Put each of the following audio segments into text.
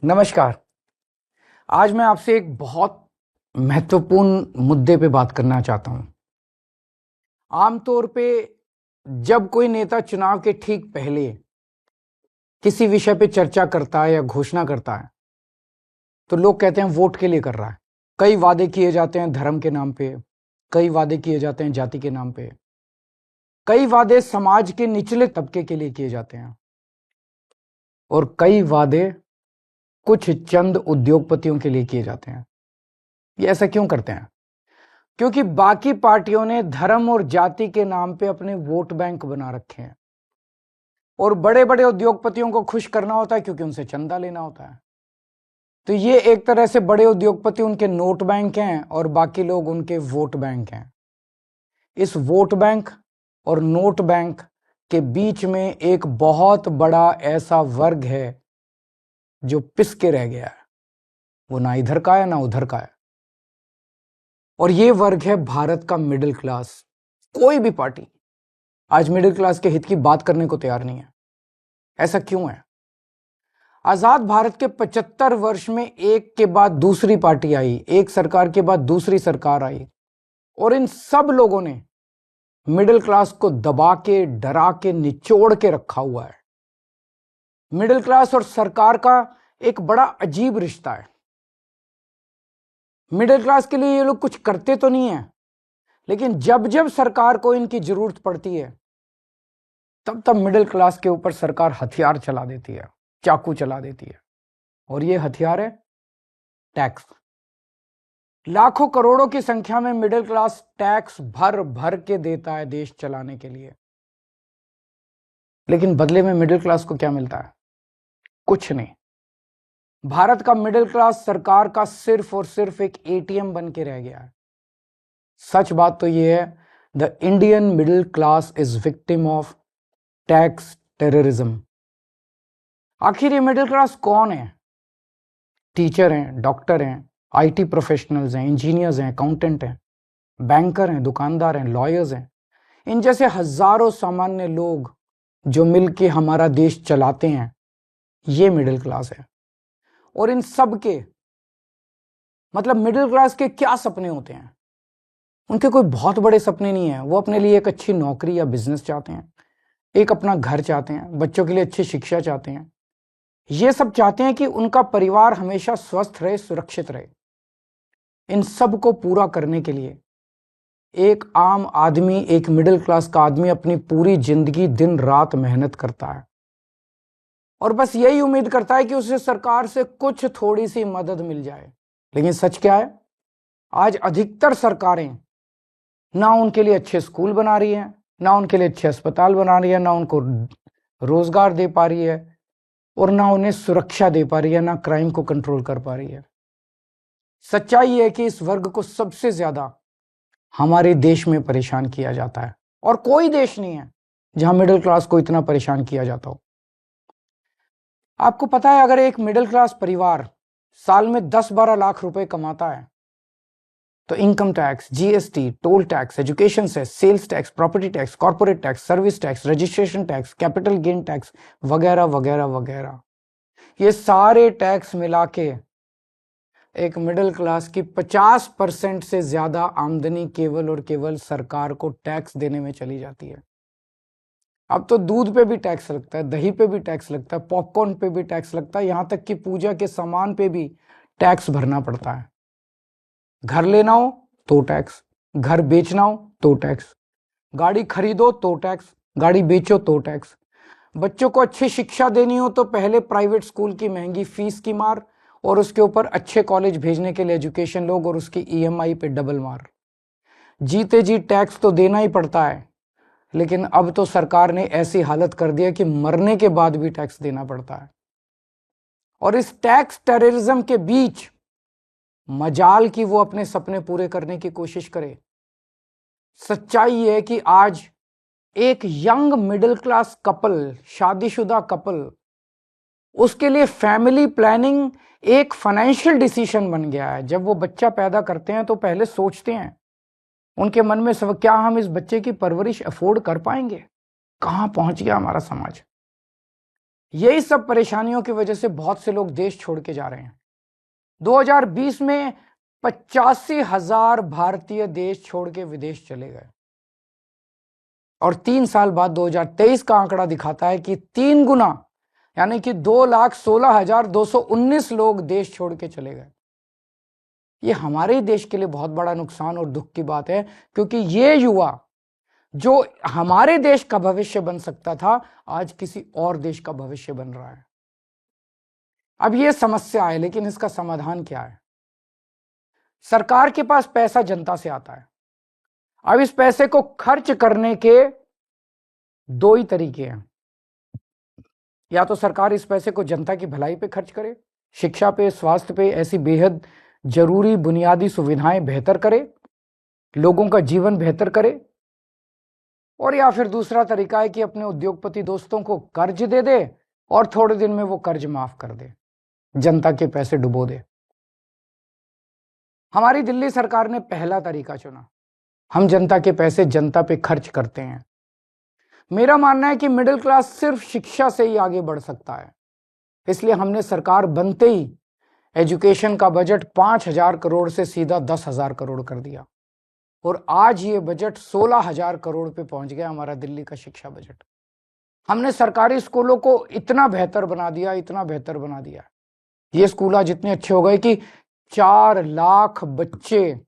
नमस्कार। आज मैं आपसे एक बहुत महत्वपूर्ण मुद्दे पे बात करना चाहता हूं। आमतौर पे जब कोई नेता चुनाव के ठीक पहले किसी विषय पे चर्चा करता है या घोषणा करता है तो लोग कहते हैं वोट के लिए कर रहा है। कई वादे किए जाते हैं धर्म के नाम पे, कई वादे किए जाते हैं जाति के नाम पे, कई वादे समाज के निचले तबके के लिए किए जाते हैं और कई वादे कुछ चंद उद्योगपतियों के लिए किए जाते हैं। ये ऐसा क्यों करते हैं? क्योंकि बाकी पार्टियों ने धर्म और जाति के नाम पे अपने वोट बैंक बना रखे हैं और बड़े बड़े उद्योगपतियों को खुश करना होता है क्योंकि उनसे चंदा लेना होता है। तो ये एक तरह से बड़े उद्योगपति उनके नोट बैंक हैं और बाकी लोग उनके वोट बैंक हैं। इस वोट बैंक और नोट बैंक के बीच में एक बहुत बड़ा ऐसा वर्ग है जो पिस के रह गया है। वो ना इधर का है ना उधर का है और ये वर्ग है भारत का मिडिल क्लास। कोई भी पार्टी आज मिडिल क्लास के हित की बात करने को तैयार नहीं है। ऐसा क्यों है? आजाद भारत के 75 वर्ष में एक के बाद दूसरी पार्टी आई, एक सरकार के बाद दूसरी सरकार आई और इन सब लोगों ने मिडिल क्लास को दबा के, डरा के, निचोड़ के रखा हुआ है। मिडिल क्लास और सरकार का एक बड़ा अजीब रिश्ता है। मिडिल क्लास के लिए ये लोग कुछ करते तो नहीं है, लेकिन जब जब सरकार को इनकी जरूरत पड़ती है तब तब मिडिल क्लास के ऊपर सरकार हथियार चला देती है, चाकू चला देती है। और ये हथियार है टैक्स। लाखों करोड़ों की संख्या में मिडिल क्लास टैक्स भर भर के देता है देश चलाने के लिए, लेकिन बदले में मिडिल क्लास को क्या मिलता है? कुछ नहीं। भारत का मिडिल क्लास सरकार का सिर्फ और सिर्फ एक एटीएम बन के रह गया है। सच बात तो यह है, the Indian middle class is victim of tax terrorism. आखिर ये मिडिल क्लास कौन है? टीचर हैं, डॉक्टर हैं, आईटी प्रोफेशनल्स हैं, इंजीनियर्स हैं, अकाउंटेंट हैं, बैंकर हैं, दुकानदार हैं, लॉयर्स हैं। इन जैसे हजारों सामान्य लोग जो मिलके हमारा देश चलाते हैं, ये मिडिल क्लास है। और इन सब के मतलब मिडिल क्लास के क्या सपने होते हैं? उनके कोई बहुत बड़े सपने नहीं है। वो अपने लिए एक अच्छी नौकरी या बिजनेस चाहते हैं, एक अपना घर चाहते हैं, बच्चों के लिए अच्छी शिक्षा चाहते हैं। ये सब चाहते हैं कि उनका परिवार हमेशा स्वस्थ रहे, सुरक्षित रहे। इन सब को पूरा करने के लिए एक आम आदमी, एक मिडिल क्लास का आदमी अपनी पूरी जिंदगी दिन रात मेहनत करता है और बस यही उम्मीद करता है कि उसे सरकार से कुछ थोड़ी सी मदद मिल जाए। लेकिन सच क्या है? आज अधिकतर सरकारें ना उनके लिए अच्छे स्कूल बना रही हैं, ना उनके लिए अच्छे अस्पताल बना रही है, ना उनको रोजगार दे पा रही है और ना उन्हें सुरक्षा दे पा रही है, ना क्राइम को कंट्रोल कर पा रही है। सच्चाई है कि इस वर्ग को सबसे ज्यादा हमारे देश में परेशान किया जाता है और कोई देश नहीं है जहां मिडिल क्लास को इतना परेशान किया जाता हो। आपको पता है, अगर एक मिडिल क्लास परिवार साल में 10-12 लाख रुपए कमाता है तो income tax, GST, toll tax, education cess, sales tax, property tax, corporate tax, service tax, registration tax, capital gain tax वगैरह वगैरह वगैरह, ये सारे टैक्स मिला के एक मिडिल क्लास की 50% से ज्यादा आमदनी केवल और केवल सरकार को टैक्स देने में चली जाती है। अब तो दूध पे भी टैक्स लगता है, दही पे भी टैक्स लगता है, पॉपकॉर्न पे भी टैक्स लगता है, यहां तक कि पूजा के सामान पे भी टैक्स भरना पड़ता है। घर लेना हो तो टैक्स, घर बेचना हो तो टैक्स, गाड़ी खरीदो तो टैक्स, गाड़ी बेचो तो टैक्स, बच्चों को अच्छी शिक्षा देनी हो तो पहले प्राइवेट स्कूल की महंगी फीस की मार और उसके ऊपर अच्छे कॉलेज भेजने के लिए एजुकेशन लोग और उसकी ईएमआई पे डबल मार। जीते जी टैक्स तो देना ही पड़ता है, लेकिन अब तो सरकार ने ऐसी हालत कर दी है कि मरने के बाद भी टैक्स देना पड़ता है। और इस टैक्स टेररिज्म के बीच मजाल कि वो अपने सपने पूरे करने की कोशिश करे। सच्चाई है कि आज एक यंग मिडिल क्लास कपल, शादीशुदा कपल, उसके लिए फैमिली प्लानिंग एक फाइनेंशियल डिसीजन बन गया है। जब वो बच्चा पैदा करते हैं तो पहले सोचते हैं, उनके मन में सब, क्या हम इस बच्चे की परवरिश अफोर्ड कर पाएंगे? कहां पहुंच गया हमारा समाज। यही सब परेशानियों की वजह से बहुत से लोग देश छोड़ के जा रहे हैं। 2020 में 85,000 भारतीय देश छोड़ के विदेश चले गए और 3 साल बाद 2023 का आंकड़ा दिखाता है कि 3 गुना यानी कि 2,16,219 लोग देश छोड़ के चले गए। ये हमारे देश के लिए बहुत बड़ा नुकसान और दुख की बात है, क्योंकि ये युवा जो हमारे देश का भविष्य बन सकता था, आज किसी और देश का भविष्य बन रहा है। अब ये समस्या है, लेकिन इसका समाधान क्या है? सरकार के पास पैसा जनता से आता है। अब इस पैसे को खर्च करने के 2 ही तरीके हैं। या तो सरकार इस पैसे को जनता की भलाई पे खर्च करे, शिक्षा पे, स्वास्थ्य पे, ऐसी बेहद जरूरी बुनियादी सुविधाएं बेहतर करे, लोगों का जीवन बेहतर करे। और या फिर दूसरा तरीका है कि अपने उद्योगपति दोस्तों को कर्ज दे दे और थोड़े दिन में वो कर्ज माफ कर दे, जनता के पैसे डुबो दे। हमारी दिल्ली सरकार ने पहला तरीका चुना। हम जनता के पैसे जनता पे खर्च करते हैं। मेरा मानना है कि मिडिल क्लास सिर्फ शिक्षा से ही आगे बढ़ सकता है। इसलिए हमने सरकार बनते ही एजुकेशन का बजट 5,000 करोड़ से सीधा 10,000 करोड़ कर दिया और आज ये बजट 16,000 करोड़ पे पहुंच गया, हमारा दिल्ली का शिक्षा बजट। हमने सरकारी स्कूलों को इतना बेहतर बना दिया, इतना बेहतर बना दिया। ये स्कूल आज इतने अच्छे हो गए कि 4 लाख बच्चे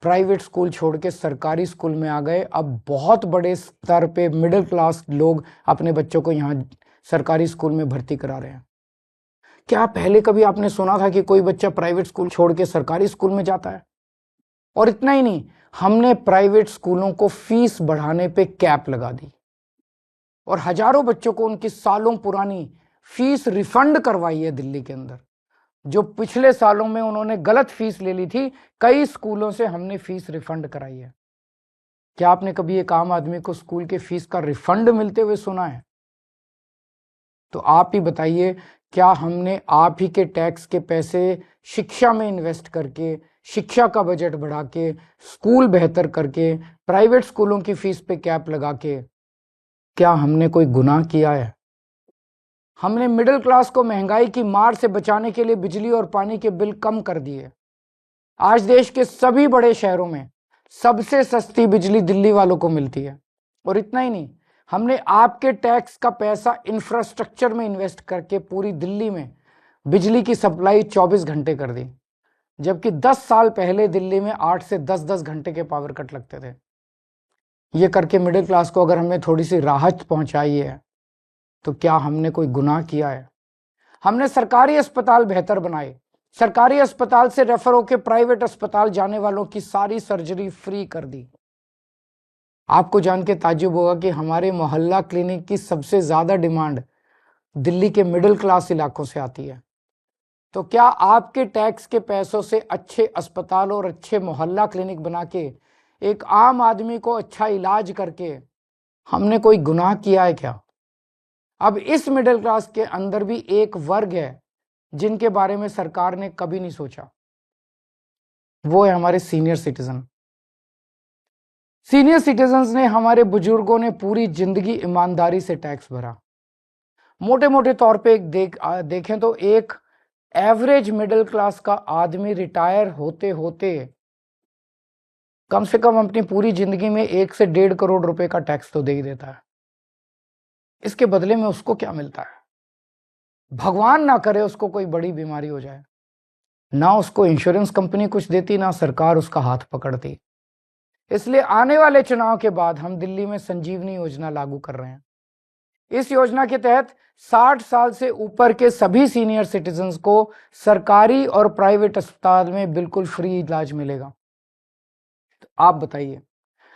प्राइवेट स्कूल छोड़ के सरकारी स्कूल में आ गए। अब बहुत बड़े स्तर पे मिडिल क्लास लोग अपने बच्चों को यहाँ सरकारी स्कूल में भर्ती करा रहे हैं। क्या पहले कभी आपने सुना था कि कोई बच्चा प्राइवेट स्कूल छोड़ के सरकारी स्कूल में जाता है? और इतना ही नहीं, हमने प्राइवेट स्कूलों को फीस बढ़ाने पे कैप लगा दी और हजारों बच्चों को उनकी सालों पुरानी फीस रिफंड करवाई है दिल्ली के अंदर। जो पिछले सालों में उन्होंने गलत फीस ले ली थी, कई स्कूलों से हमने फीस रिफंड कराई है। क्या आपने कभी एक आम आदमी को स्कूल के फीस का रिफंड मिलते हुए सुना है? तो आप ही बताइए, क्या हमने आप ही के टैक्स के पैसे शिक्षा में इन्वेस्ट करके, शिक्षा का बजट बढ़ा के, स्कूल बेहतर करके, प्राइवेट स्कूलों की फीस पे कैप लगा के, क्या हमने कोई गुनाह किया है? हमने मिडिल क्लास को महंगाई की मार से बचाने के लिए बिजली और पानी के बिल कम कर दिए। आज देश के सभी बड़े शहरों में सबसे सस्ती बिजली दिल्ली वालों को मिलती है। और इतना ही नहीं, हमने आपके टैक्स का पैसा इंफ्रास्ट्रक्चर में इन्वेस्ट करके पूरी दिल्ली में बिजली की सप्लाई 24 घंटे कर दी, जबकि 10 साल पहले दिल्ली में 8 से 10-10 घंटे के पावर कट लगते थे। ये करके मिडिल क्लास को अगर हमने थोड़ी सी राहत पहुंचाई है, तो क्या हमने कोई गुनाह किया है? हमने सरकारी अस्पताल बेहतर बनाए। सरकारी अस्पताल से रेफर होकर प्राइवेट अस्पताल जाने वालों की सारी सर्जरी फ्री कर दी। आपको जान के ताज्जुब होगा कि हमारे मोहल्ला क्लिनिक की सबसे ज्यादा डिमांड दिल्ली के मिडिल क्लास इलाकों से आती है। तो क्या आपके टैक्स के पैसों से अच्छे अस्पताल और अच्छे मोहल्ला क्लिनिक बना के एक आम आदमी को अच्छा इलाज करके हमने कोई गुनाह किया है क्या? अब इस मिडिल क्लास के अंदर भी एक वर्ग है जिनके बारे में सरकार ने कभी नहीं सोचा। वो है हमारे सीनियर सिटीजन। सीनियर सिटीजन्स ने, हमारे बुजुर्गों ने पूरी जिंदगी ईमानदारी से टैक्स भरा। मोटे मोटे तौर पे देखें तो एक एवरेज मिडिल क्लास का आदमी रिटायर होते होते कम से कम अपनी पूरी जिंदगी में 1 से 1.5 करोड़ रुपए का टैक्स तो दे ही देता है। इसके बदले में उसको क्या मिलता है? भगवान ना करे उसको कोई बड़ी बीमारी हो जाए, ना उसको इंश्योरेंस कंपनी कुछ देती, ना सरकार उसका हाथ पकड़ती। इसलिए आने वाले चुनाव के बाद हम दिल्ली में संजीवनी योजना लागू कर रहे हैं। इस योजना के तहत 60 साल से ऊपर के सभी सीनियर सिटीजन्स को सरकारी और प्राइवेट अस्पताल में बिल्कुल फ्री इलाज मिलेगा। तो आप बताइए,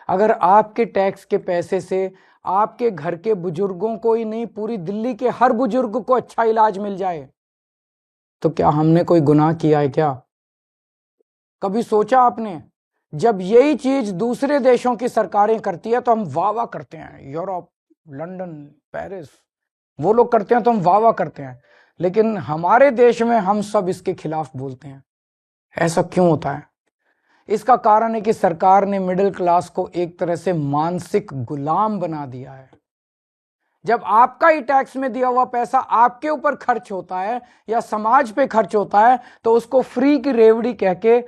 अगर आपके टैक्स के पैसे से आपके घर के बुजुर्गों को ही नहीं, पूरी दिल्ली के हर बुजुर्ग को अच्छा इलाज मिल जाए, तो क्या हमने कोई गुनाह किया है क्या? कभी सोचा आपने? जब यही चीज दूसरे देशों की सरकारें करती है तो हम वाह वाह करते हैं। यूरोप, लंदन, पेरिस, वो लोग करते हैं तो हम वाह वाह करते हैं, लेकिन हमारे देश में हम सब इसके खिलाफ बोलते हैं। ऐसा क्यों होता है? इसका कारण है कि सरकार ने मिडिल क्लास को एक तरह से मानसिक गुलाम बना दिया है। जब आपका ही टैक्स में दिया हुआ पैसा आपके ऊपर खर्च होता है या समाज पे खर्च होता है तो उसको फ्री की रेवड़ी कह के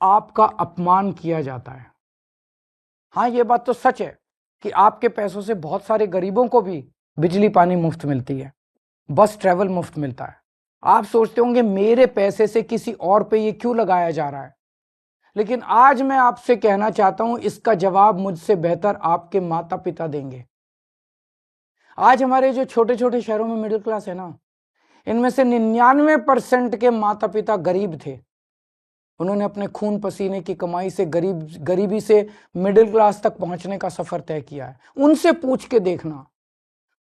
आपका अपमान किया जाता है। हाँ, ये बात तो सच है कि आपके पैसों से बहुत सारे गरीबों को भी बिजली पानी मुफ्त मिलती है, बस ट्रैवल मुफ्त मिलता है। आप सोचते होंगे मेरे पैसे से किसी और पे ये क्यों लगाया जा रहा है, लेकिन आज मैं आपसे कहना चाहता हूं इसका जवाब मुझसे बेहतर आपके माता पिता देंगे। आज हमारे जो छोटे छोटे शहरों में मिडिल क्लास है ना, इनमें से 99% के माता पिता गरीब थे। उन्होंने अपने खून पसीने की कमाई से गरीबी से मिडिल क्लास तक पहुंचने का सफर तय किया है। उनसे पूछ के देखना,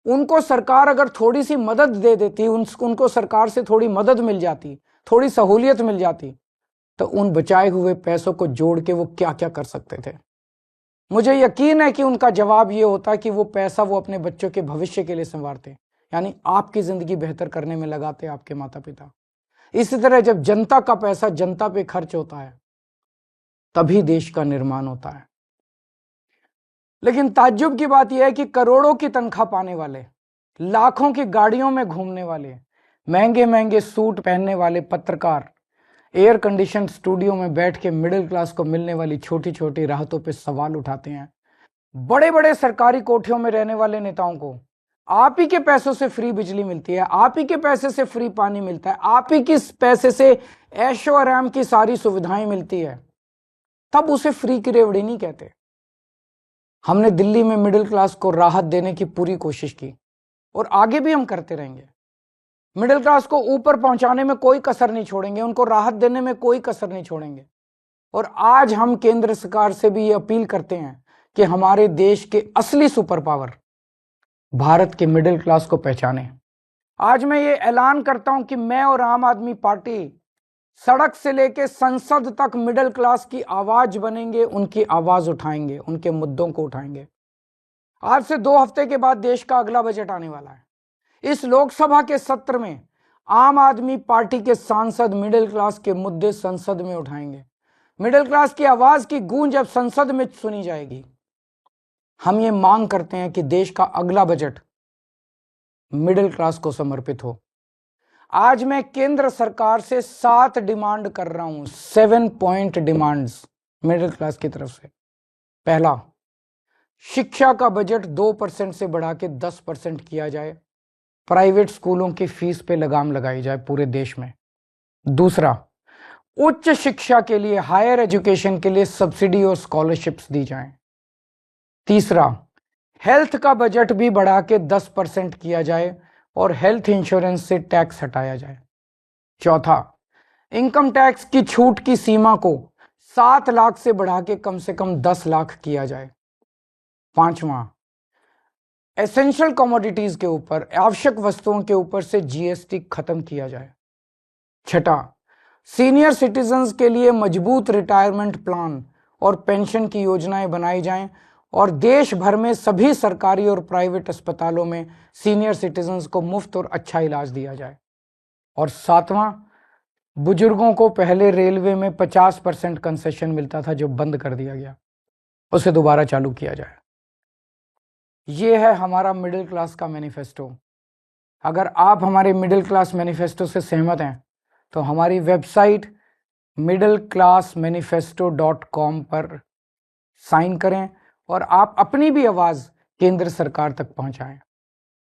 उनको सरकार अगर थोड़ी सी मदद दे देती, उनको सरकार से थोड़ी मदद मिल जाती, थोड़ी सहूलियत मिल जाती, तो उन बचाए हुए पैसों को जोड़ के वो क्या क्या कर सकते थे। मुझे यकीन है कि उनका जवाब ये होता कि वो पैसा वो अपने बच्चों के भविष्य के लिए संवारते, यानी आपकी जिंदगी बेहतर करने में लगाते आपके माता पिता। इसी तरह जब जनता का पैसा जनता पे खर्च होता है तभी देश का निर्माण होता है। लेकिन ताज्जुब की बात यह है कि करोड़ों की तनख्वाह पाने वाले, लाखों की गाड़ियों में घूमने वाले, महंगे महंगे सूट पहनने वाले पत्रकार एयर कंडीशन स्टूडियो में बैठ के मिडिल क्लास को मिलने वाली छोटी छोटी राहतों पे सवाल उठाते हैं। बड़े बड़े सरकारी कोठियों में रहने वाले नेताओं को आप ही के पैसों से फ्री बिजली मिलती है, आप ही के पैसे से फ्री पानी मिलता है, आप ही के पैसे से ऐशो आराम की सारी सुविधाएं मिलती है, तब उसे फ्री की रेवड़ी नहीं कहते। हमने दिल्ली में मिडिल क्लास को राहत देने की पूरी कोशिश की और आगे भी हम करते रहेंगे। मिडिल क्लास को ऊपर पहुंचाने में कोई कसर नहीं छोड़ेंगे, उनको राहत देने में कोई कसर नहीं छोड़ेंगे। और आज हम केंद्र सरकार से भी ये अपील करते हैं कि हमारे देश के असली सुपर पावर भारत के मिडिल क्लास को पहचाने। आज मैं ये ऐलान करता हूं कि मैं और आम आदमी पार्टी सड़क से लेकर संसद तक मिडिल क्लास की आवाज बनेंगे, उनकी आवाज उठाएंगे, उनके मुद्दों को उठाएंगे। आज से 2 हफ्ते के बाद देश का अगला बजट आने वाला है। इस लोकसभा के सत्र में आम आदमी पार्टी के सांसद मिडिल क्लास के मुद्दे संसद में उठाएंगे। मिडिल क्लास की आवाज की गूंज अब संसद में सुनी जाएगी। हम ये मांग करते हैं कि देश का अगला बजट मिडिल क्लास को समर्पित हो। आज मैं केंद्र सरकार से 7 डिमांड कर रहा हूं, 7 पॉइंट डिमांड्स मिडिल क्लास की तरफ से। पहला, शिक्षा का बजट 2% से बढ़ा के 10% किया जाए, प्राइवेट स्कूलों की फीस पे लगाम लगाई जाए पूरे देश में। दूसरा, उच्च शिक्षा के लिए, हायर एजुकेशन के लिए सब्सिडी और स्कॉलरशिप्स दी जाएं। तीसरा, हेल्थ का बजट भी बढ़ा के 10% किया जाए और हेल्थ इंश्योरेंस से टैक्स हटाया जाए। चौथा, इनकम टैक्स की छूट की सीमा को 7 लाख से बढ़ा के कम से कम 10 लाख किया जाए। पांचवा, एसेंशियल कमोडिटीज के ऊपर, आवश्यक वस्तुओं के ऊपर से जीएसटी खत्म किया जाए। छठा, सीनियर सिटीजन्स के लिए मजबूत रिटायरमेंट प्लान और पेंशन की योजनाएं बनाई जाएं और देश भर में सभी सरकारी और प्राइवेट अस्पतालों में सीनियर सिटीजन्स को मुफ्त और अच्छा इलाज दिया जाए। और सातवां, बुजुर्गों को पहले रेलवे में 50% कंसेशन मिलता था जो बंद कर दिया गया, उसे दोबारा चालू किया जाए। ये है हमारा मिडिल क्लास का मैनिफेस्टो। अगर आप हमारे मिडिल क्लास मैनिफेस्टो से सहमत हैं तो हमारी वेबसाइट middleclassmanifesto.com पर साइन करें और आप अपनी भी आवाज केंद्र सरकार तक पहुंचाएं।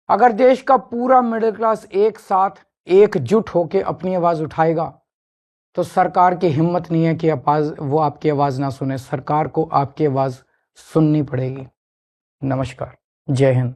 अगर देश का पूरा मिडिल क्लास एक साथ एकजुट होकर अपनी आवाज उठाएगा तो सरकार की हिम्मत नहीं है कि वो आपकी आवाज ना सुने। सरकार को आपकी आवाज सुननी पड़ेगी। नमस्कार, जय हिंद।